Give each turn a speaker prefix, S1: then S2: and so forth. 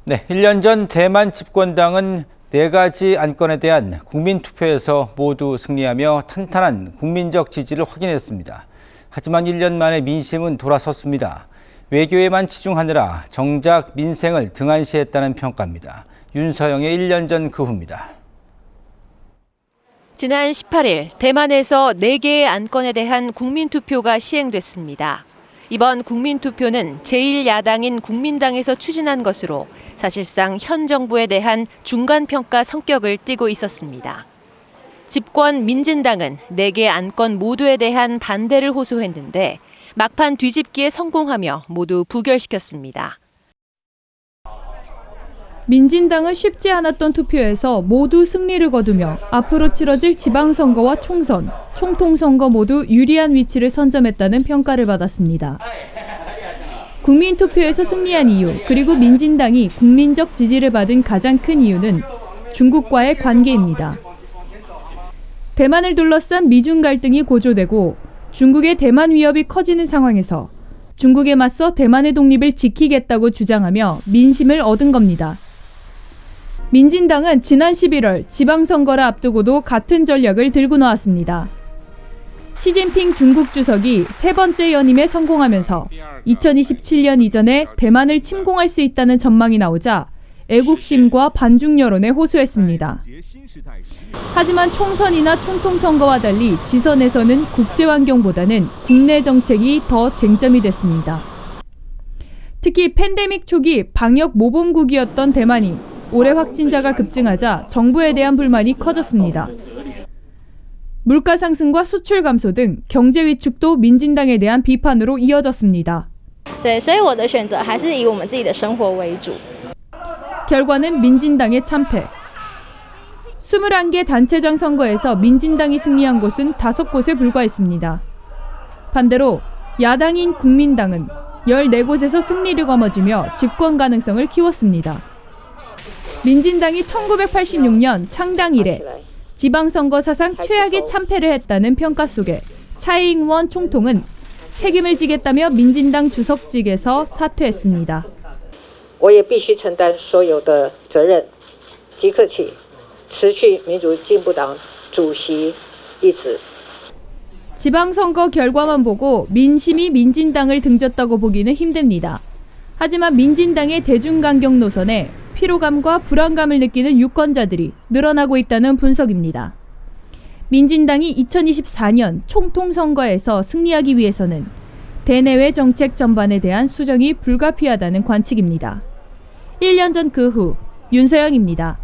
S1: 네, 1년 전 대만 집권당은 4가지 안건에 대한 국민투표에서 모두 승리하며 탄탄한 국민적 지지를 확인했습니다. 하지만 1년 만에 민심은 돌아섰습니다. 외교에만 치중하느라 정작 민생을 등한시했다는 평가입니다. 윤서영의 1년 전 그 후입니다.
S2: 지난 18일 대만에서 4개의 안건에 대한 국민투표가 시행됐습니다. 이번 국민투표는 제1야당인 국민당에서 추진한 것으로 사실상 현 정부에 대한 중간평가 성격을 띠고 있었습니다. 집권 민진당은 4개 안건 모두에 대한 반대를 호소했는데 막판 뒤집기에 성공하며 모두 부결시켰습니다.
S3: 민진당은 쉽지 않았던 투표에서 모두 승리를 거두며 앞으로 치러질 지방선거와 총선, 총통선거 모두 유리한 위치를 선점했다는 평가를 받았습니다. 국민투표에서 승리한 이유, 그리고 민진당이 국민적 지지를 받은 가장 큰 이유는 중국과의 관계입니다. 대만을 둘러싼 미중 갈등이 고조되고 중국의 대만 위협이 커지는 상황에서 중국에 맞서 대만의 독립을 지키겠다고 주장하며 민심을 얻은 겁니다. 민진당은 지난 11월 지방선거를 앞두고도 같은 전략을 들고 나왔습니다. 시진핑 중국 주석이 3번째 연임에 성공하면서 2027년 이전에 대만을 침공할 수 있다는 전망이 나오자 애국심과 반중 여론에 호소했습니다. 하지만 총선이나 총통선거와 달리 지선에서는 국제환경보다는 국내 정책이 더 쟁점이 됐습니다. 특히 팬데믹 초기 방역 모범국이었던 대만이 올해 확진자가 급증하자 정부에 대한 불만이 커졌습니다. 물가 상승과 수출 감소 등 경제 위축도 민진당에 대한 비판으로 이어졌습니다.
S4: 对，所以我的选择还是以我们自己的生活为主。
S3: 결과는 민진당의 참패. 21개 단체장 선거에서 민진당이 승리한 곳은 5곳에 불과했습니다. 반대로 야당인 국민당은 14곳에서 승리를 거머쥐며 집권 가능성을 키웠습니다. 민진당이 1986년 창당 이래 지방선거 사상 최악의 참패를 했다는 평가 속에 차이잉원 총통은 책임을 지겠다며 민진당 주석직에서 사퇴했습니다.
S5: 我也必须承担所有的责任，即刻起辞去民主进步党主席一职。
S3: 지방선거 결과만 보고 민심이 민진당을 등졌다고 보기는 힘듭니다. 하지만 민진당의 대중강경 노선에 피로감과 불안감을 느끼는 유권자들이 늘어나고 있다는 분석입니다. 민진당이 2024년 총통선거에서 승리하기 위해서는 대내외 정책 전반에 대한 수정이 불가피하다는 관측입니다. 1년 전 그 후 윤서영입니다.